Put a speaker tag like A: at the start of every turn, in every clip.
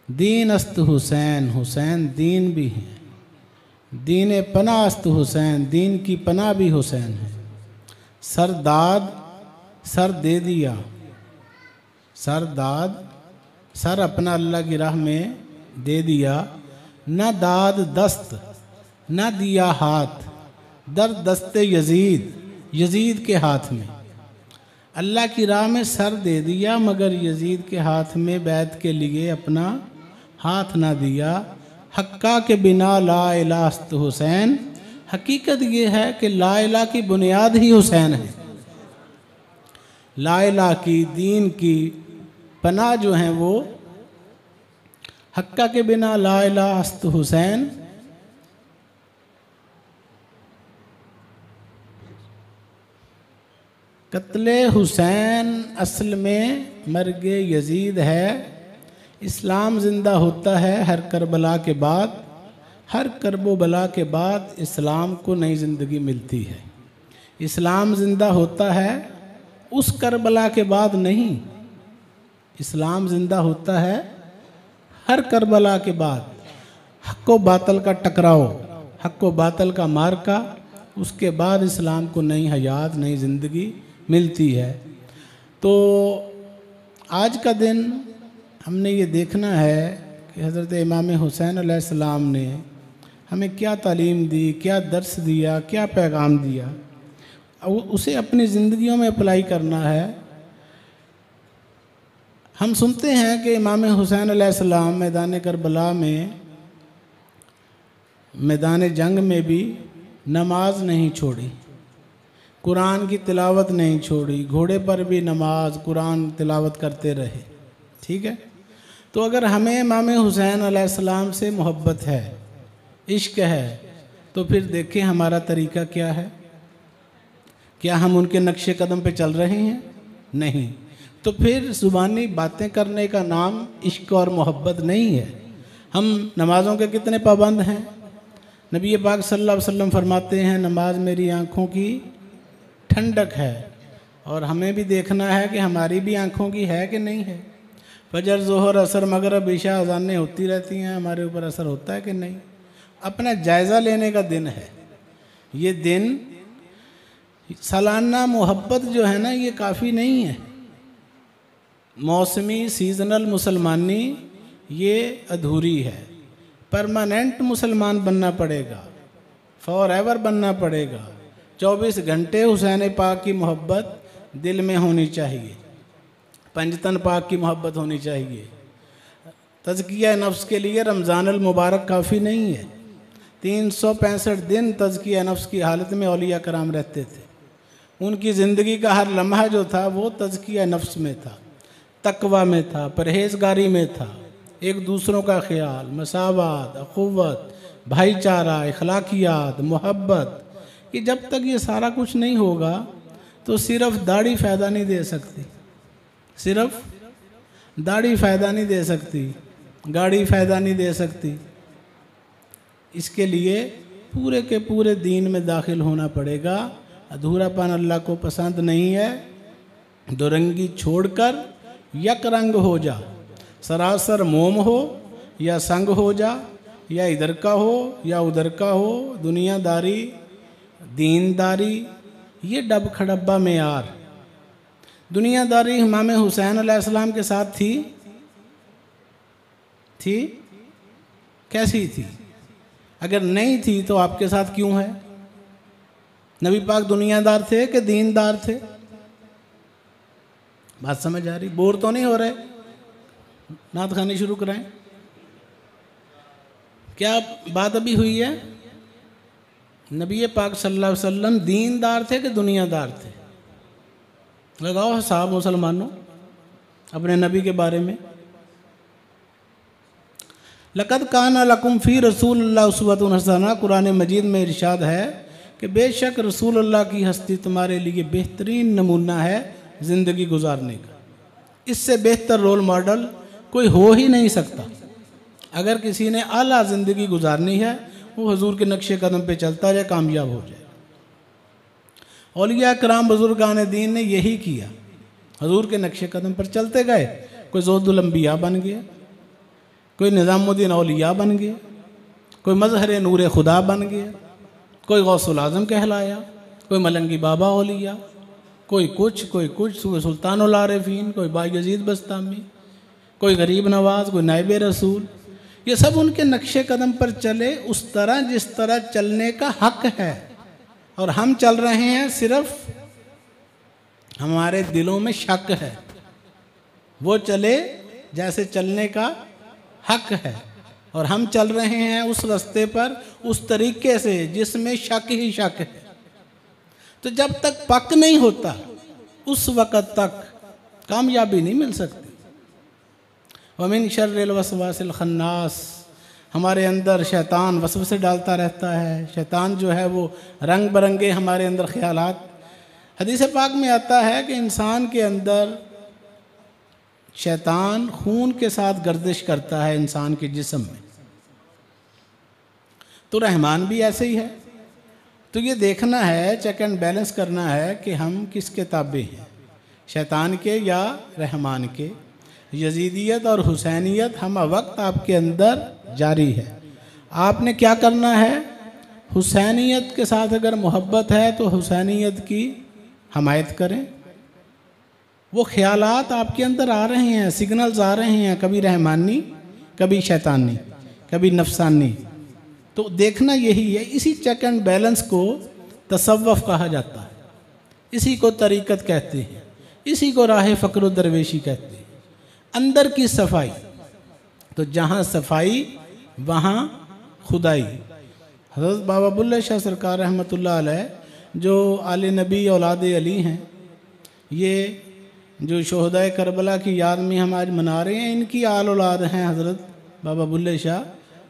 A: दीन अस्त हुसैन, हुसैन दीन भी हैं। दीन पना अस्त हुसैन, दीन की पना भी हुसैन है। सर दाद, सर दे दिया, सर दाद, सर अपना अल्लाह की राह में दे दिया। न दाद दस्त, न दिया हाथ, दर दस्ते यजीद, यजीद के हाथ में। अल्लाह की राह में सर दे दिया मगर यजीद के हाथ में बैत के लिए अपना हाथ ना दिया। हक्का के बिना ला इलास्त हुसैन, हकीकत ये है कि ला इला की बुनियाद ही हुसैन है। ला इला की, दीन की पनाह जो हैं वो हक्का के बिना ला इलास्त हुसैन। कत्ले हुसैन असल में मर्गे यजीद है। इस्लाम ज़िंदा होता है हर करबला के बाद, हर करबो बला के बाद इस्लाम को नई ज़िंदगी मिलती है। इस्लाम ज़िंदा होता है उस करबला के बाद नहीं, इस्लाम ज़िंदा होता है हर करबला के बाद। हक़ व बातल का टकराव, हक़ व बातल का मार्का, उसके बाद इस्लाम को नई हयात, नई ज़िंदगी मिलती है। तो आज का दिन हमने ये देखना है कि हज़रत इमाम हुसैन अलैहिस्सलाम ने हमें क्या तालीम दी, क्या दर्स दिया, क्या पैगाम दिया, उसे अपनी ज़िंदगियों में अप्लाई करना है। हम सुनते हैं कि इमाम हुसैन अलैहिस्सलाम मैदान करबला में, मैदान जंग में भी नमाज नहीं छोड़ी, कुरान की तिलावत नहीं छोड़ी, घोड़े पर भी नमाज कुरान तिलावत करते रहे। ठीक है, तो अगर हमें इमाम हुसैन अलैहिस्सलाम से मोहब्बत है, इश्क है, तो फिर देखें हमारा तरीका क्या है। क्या हम उनके नक्शे कदम पे चल रहे हैं? नहीं। तो फिर ज़ुबानी बातें करने का नाम इश्क और मोहब्बत नहीं है। हम नमाज़ों के कितने पाबंद हैं। नबी पाक सल्लल्लाहु अलैहि वसल्लम फरमाते हैं नमाज मेरी आँखों की ठंडक है, और हमें भी देखना है कि हमारी भी आँखों की है कि नहीं है। फजर, ज़ोहर, असर, मगरिब, इशा, अज़ानें होती रहती हैं, हमारे ऊपर असर होता है कि नहीं। अपना जायज़ा लेने का दिन है ये दिन। सालाना मोहब्बत जो है ना, ये काफ़ी नहीं है। मौसमी सीजनल मुसलमानी ये अधूरी है। परमानेंट मुसलमान बनना पड़ेगा, फॉर एवर बनना पड़ेगा। 24 घंटे हुसैन पाक की मोहब्बत दिल में होनी चाहिए, पंजतन पाक की मोहब्बत होनी चाहिए। तज़किया नफ्स के लिए रमज़ानुल मुबारक काफ़ी नहीं है। 365 दिन तज़किया नफ्स की हालत में औलिया कराम रहते थे। उनकी ज़िंदगी का हर लम्हा जो था वो तज़किया नफ्स में था, तकवा में था, परहेज़गारी में था। एक दूसरों का ख्याल, मसावत, अख़ुव्वत, भाईचारा, इखलाकियात, मोहब्बत, कि जब तक ये सारा कुछ नहीं होगा तो सिर्फ दाढ़ी फ़ायदा नहीं दे सकती, सिर्फ दाढ़ी फ़ायदा नहीं दे सकती, गाड़ी फ़ायदा नहीं दे सकती। इसके लिए पूरे के पूरे दीन में दाखिल होना पड़ेगा। अधूरापन अल्लाह को पसंद नहीं है। दुरंगी छोड़कर यक रंग हो जा, सरासर मोम हो या संग हो जा, या इधर का हो या उधर का हो। दुनियादारी, दीनदारी, ये डब खडब्बा में यार। दुनियादारी इमाम हुसैन अलैहिस्सलाम के साथ थी कैसी थी? अगर नहीं थी तो आपके साथ क्यों है? नबी पाक दुनियादार थे कि दीनदार थे? बात समझ आ रही? बोर तो नहीं हो रहे? नात खानी शुरू कराएं। क्या बात अभी हुई है? नबी पाक सल्लल्लाहु अलैहि वसल्लम दीनदार थे कि दुनियादार थे? लगाओ हिसाब मुसलमानों अपने नबी के बारे में। लक़द काना लकुम फ़ी रसूलिल्लाहि उस्वतुन हसना, कुरान मजीद में इरशाद है कि बेशक रसूलुल्लाह की हस्ती तुम्हारे लिए बेहतरीन नमूना है ज़िंदगी गुजारने का। इससे बेहतर रोल मॉडल कोई हो ही नहीं सकता। अगर किसी ने आला ज़िंदगी गुजारनी है, वो हुजूर के नक्शे कदम पे चलता जाए, कामयाब हो जाए। औलिया कराम बुजुर्गान दीन ने यही किया, हुजूर के नक्शे कदम पर चलते गए। कोई ज़ोदुल अंबिया बन गया, कोई निज़ामुद्दीन औलिया बन गया, कोई मज़हर नूर खुदा बन गया, कोई गौसुल आज़म कहलाया, कोई मलंगी बाबा औलिया, कोई कुछ कोई सुल्तानुल आरिफीन, कोई बायजीद बस्तामी, कोई गरीब नवाज, कोई नाइब रसूल। ये सब उनके नक्शे कदम पर चले उस तरह जिस तरह चलने का हक है, और हम चल रहे हैं सिर्फ हमारे दिलों में शक है। वो चले जैसे चलने का हक है, और हम चल रहे हैं उस रास्ते पर उस तरीके से जिसमें शक ही शक है। तो जब तक पक नहीं होता उस वक़्त तक कामयाबी नहीं मिल सकती। वमिन शर्रिल वसवासिल खन्नास, हमारे अंदर शैतान वसवसे डालता रहता है। शैतान जो है वो रंग बिरंगे हमारे अंदर ख्यालात। हदीस पाक में आता है कि इंसान के अंदर शैतान खून के साथ गर्दिश करता है इंसान के जिस्म में, तो रहमान भी ऐसे ही है। तो ये देखना है, चेक एंड बैलेंस करना है कि हम किसके ताबे हैं, शैतान के या रहमान के। यजीदियत और हुसैनियत हम वक्त आपके अंदर जारी है। आपने क्या करना है, हुसैनियत के साथ अगर मोहब्बत है तो हुसैनियत की हमायत करें। वो ख्यालात आपके अंदर आ रहे हैं, सिग्नल्स आ रहे हैं, कभी रहमानी, कभी शैतानी, कभी नफसानी। तो देखना यही है। इसी चेक एंड बैलेंस को तसव्वुफ कहा जाता है, इसी को तरीक़त कहते हैं, इसी को राह फ़क्र दरवेशी कहते हैं। अंदर की सफाई, तो जहाँ सफाई वहाँ खुदाई। हज़रत बाबा बुल्ले शाह सरकार रहमतुल्लाह अलैह जो आले नबी औलाद अली हैं, ये जो शोहदाए करबला की याद में हम आज मना रहे हैं, इनकी आल औलाद हैं हज़रत बाबा बुल्ले शाह,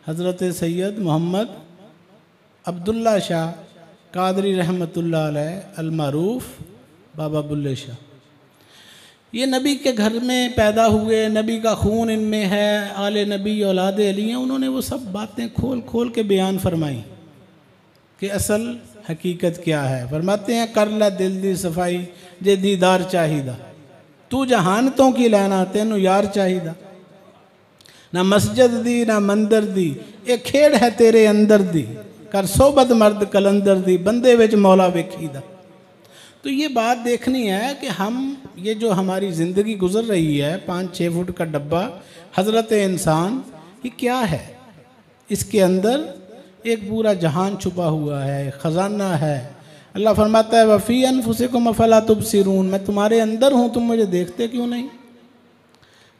A: हज़रत सैयद मोहम्मद अब्दुल्ला शाह कादरी रहमतुल्लाह अलैह अलमारूफ बाबा बुल्ले शाह। ये नबी के घर में पैदा हुए, नबी का खून इनमें है, आले नबी औलाद अली हैं। उन्होंने वो सब बातें खोल खोल के बयान फरमाई कि असल हकीकत क्या है। फरमाते हैं, कर ला दिल दी सफाई जे दीदार चाहिदा, तू जहानतों की लैना तेनू यार चाहिदा। ना मस्जिद दी ना मंदिर दी, एक खेड़ है तेरे अंदर दी, कर सोबत मर्द कलंदर दी, बंदे विच मौला वेखीदा। तो ये बात देखनी है कि हम ये जो हमारी ज़िंदगी गुजर रही है, 5-6 फुट का डब्बा हज़रत इंसान, ये क्या है? इसके अंदर एक पूरा जहान छुपा हुआ है, ख़जाना है। अल्लाह फरमाता है, वफ़ी अनफुसिकुम अफ़ला तुबसिरून, मैं तुम्हारे अंदर हूँ, तुम मुझे देखते क्यों नहीं?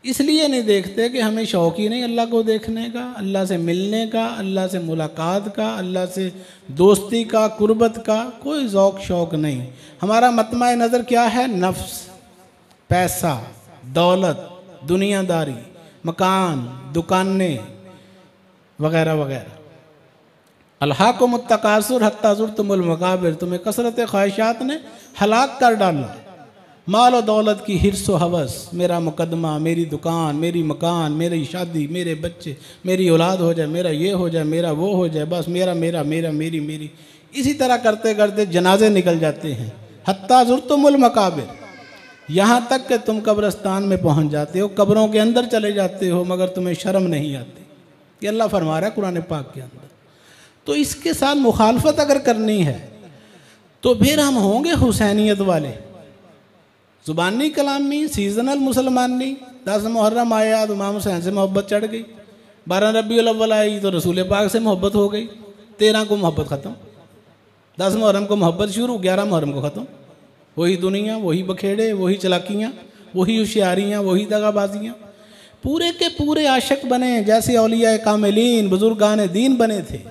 A: इसलिए नहीं देखते कि हमें शौक़ ही नहीं अल्लाह को देखने का, अल्लाह से मिलने का, अल्लाह से मुलाकात का, अल्लाह से दोस्ती का, कुर्बत का कोई ज़ौक़ शौक़ नहीं। हमारा मतमा नज़र क्या है? नफ्स, पैसा, दौलत, दुनियादारी, मकान, दुकानें वगैरह वगैरह। अल्हाकुमुत-तकासुर हत्ता ज़ुरतुमुल मकाबिर, तुम्हें कसरत ख्वाहिशात ने हलाक कर डाला। माल और दौलत की हिर्स व हवस, मेरा मुकदमा, मेरी दुकान, मेरी मकान, मेरी शादी, मेरे बच्चे, मेरी औलाद हो जाए, मेरा ये हो जाए, मेरा वो हो जाए, बस मेरा मेरा मेरा मेरी मेरी, इसी तरह करते करते जनाजे निकल जाते हैं। हत्ता ज़ुरतुमुल मकाबिर, यहाँ तक कि तुम कब्रिस्तान में पहुँच जाते हो, कब्रों के अंदर चले जाते हो, मगर तुम्हें शर्म नहीं आती। ये अल्लाह फरमा रहा है कुरान पाक के अंदर। तो इसके साथ मुखालफत अगर करनी है तो फिर हम होंगे हुसैनियत वाले, ज़ुबानी कलामी, सीजनल मुसलमानी। 10 मुहर्रम आया तो इमाम हुसैन से मोहब्बत चढ़ गई, 12 रबीउल अव्वल आई तो रसूल पाक से मोहब्बत हो गई, 13 को मोहब्बत ख़त्म, 10 मुहर्रम को मोहब्बत शुरू, 11 मुहर्रम को ख़त्म। वही दुनिया, वही बखेड़े, वही चलाकियाँ, वही होशियारियाँ, वही दगाबाजियाँ। पूरे के पूरे आशिक बने जैसे औलिया कामिलीन बुजुर्गान दीन बने थे।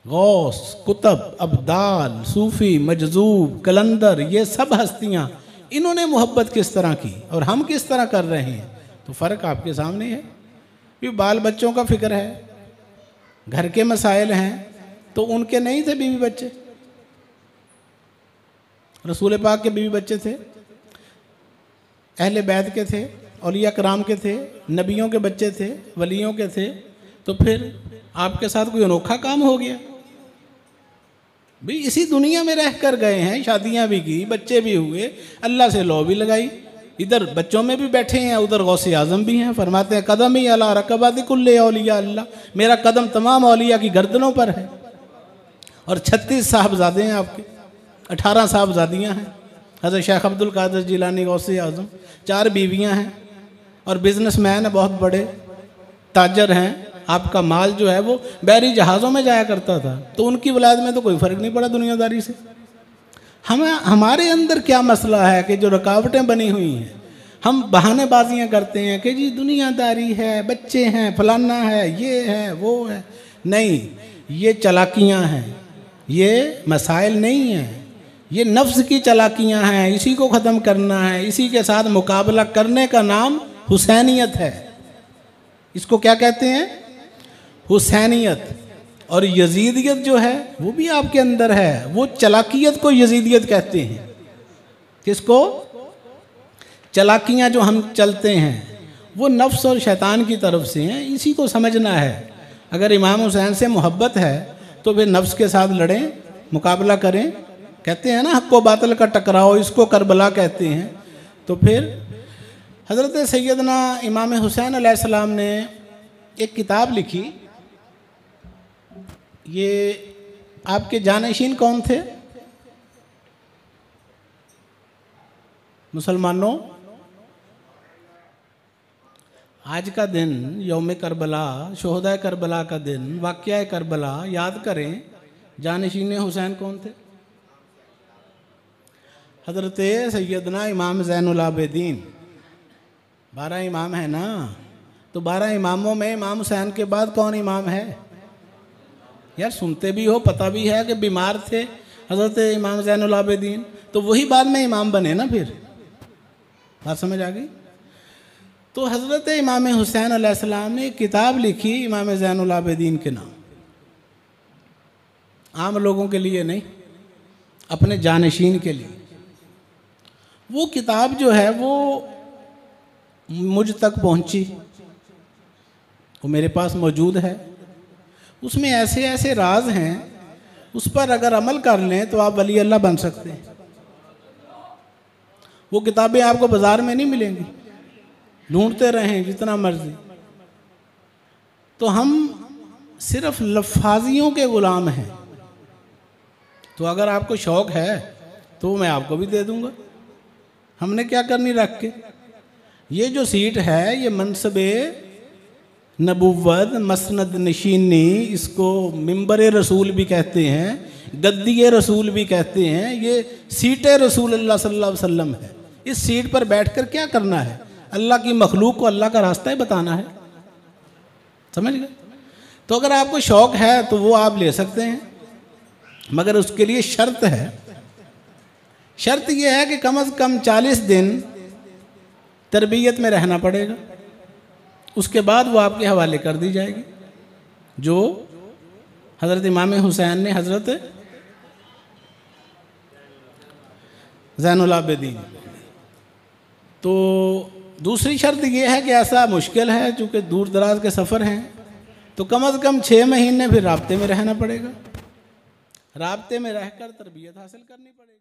A: गौस, कुतब, अब्दाल, सूफ़ी, मजजूब, कलंदर, ये सब हस्तियाँ, इन्होंने मोहब्बत किस तरह की और हम किस तरह कर रहे हैं, तो फ़र्क आपके सामने है। कि बाल बच्चों का फ़िक्र है, घर के मसाइल हैं, तो उनके नहीं थे बीवी बच्चे। रसूल पाक के बीवी बच्चे थे, अहले बैत के थे, औलिया कराम के थे, नबियों के बच्चे थे, वलियों के थे। तो फिर आपके साथ कोई अनोखा काम हो गया? भी इसी दुनिया में रह कर गए हैं, शादियां भी की, बच्चे भी हुए, अल्लाह से लौ भी लगाई, इधर बच्चों में भी बैठे हैं, उधर गौसे आजम भी हैं। फरमाते हैं कदम ही अला रकबाति कुल्ले औलिया अल्लाह, मेरा कदम तमाम औलिया की गर्दनों पर है। और 36 साहबजादे हैं आपके, 18 साहबजादियाँ हैं। हज़रत शेख अब्दुल कादिर जिलानी गौसे आजम, 4 बीवियाँ हैं और बिजनेसमैन है, बहुत बड़े ताजर हैं। आपका माल जो है वो बहरी जहाज़ों में जाया करता था, तो उनकी वलायत में तो कोई फ़र्क नहीं पड़ा दुनियादारी से। हमारे अंदर क्या मसला है कि जो रुकावटें बनी हुई हैं, हम बहानेबाजियाँ करते हैं कि जी दुनियादारी है, बच्चे हैं, फलाना है, ये है, वो है। नहीं, ये चालाकियाँ हैं, ये मसाइल नहीं हैं, ये नफ्स की चालाकियाँ हैं। इसी को ख़त्म करना है, इसी के साथ मुकाबला करने का नाम हुसैनियत है। इसको क्या कहते हैं? हुसैनियत। और यजीदियत जो है वो भी आपके अंदर है, वो चलाकियत को यजीदियत कहते हैं। किसको? चलाकियाँ जो हम चलते हैं वो नफ्स और शैतान की तरफ से हैं, इसी को समझना है। अगर इमाम हुसैन से मोहब्बत है तो फिर नफ्स के साथ लड़ें, मुकाबला करें। कहते हैं ना हक़ व बातिल का टकराओ, इसको करबला कहते हैं। तो फिर हज़रत सैयदना इमाम हुसैन अलैहिस्सलाम ने एक किताब लिखी। ये आपके जानशीन कौन थे मुसलमानों? आज का दिन यौम करबला, शोहदा करबला का दिन, वाक़या करबला याद करें। जानशीन हुसैन कौन थे? हज़रत सैयदना इमाम ज़ैनुल आबिदीन। 12 इमाम है ना, तो 12 इमामों में इमाम हुसैन के बाद कौन इमाम है? यार सुनते भी हो, पता भी है कि बीमार थे हज़रत इमाम ज़ैनुल आबिदीन, तो वही बाद में इमाम बने ना। फिर बात समझ आ गई? तो हज़रत इमाम हुसैन अलैहिस्सलाम ने एक किताब लिखी इमाम ज़ैनुल आबिदीन के नाम। आम लोगों के लिए नहीं, अपने जानशीन के लिए। वो किताब जो है वो मुझ तक पहुंची, वो मेरे पास मौजूद है। उसमें ऐसे ऐसे राज हैं, उस पर अगर अमल कर लें तो आप वली अल्लाह बन सकते हैं। वो किताबें आपको बाजार में नहीं मिलेंगी, ढूंढते रहें जितना मर्जी। तो हम सिर्फ लफ्ज़ियों के गुलाम हैं। तो अगर आपको शौक़ है तो मैं आपको भी दे दूंगा। हमने क्या करनी रख के। ये जो सीट है ये मनसबे नबुव्वत, मसनद नशीनी, इसको मिंबर रसूल भी कहते हैं, गद्दी रसूल भी कहते हैं। ये सीट रसूल अल्लाह सल्लल्लाहु अलैहि वसल्लम है। इस सीट पर बैठकर क्या करना है? अल्लाह की मखलूक को अल्लाह का रास्ता ही बताना है। समझ गए? तो अगर आपको शौक़ है तो वो आप ले सकते हैं, मगर उसके लिए शर्त है। शर्त यह है कि कम से कम 40 दिन तरबियत में रहना पड़ेगा, उसके बाद वो आपके हवाले कर दी जाएगी। जो हज़रत इमाम हुसैन ने हज़रत ज़ैनुल आबिदीन। तो दूसरी शर्त ये है कि ऐसा मुश्किल है, चूँकि दूर दराज के सफ़र हैं, तो कम से कम 6 महीने फिर राब्ते में रहना पड़ेगा। राब्ते में रहकर तरबियत हासिल करनी पड़ेगी।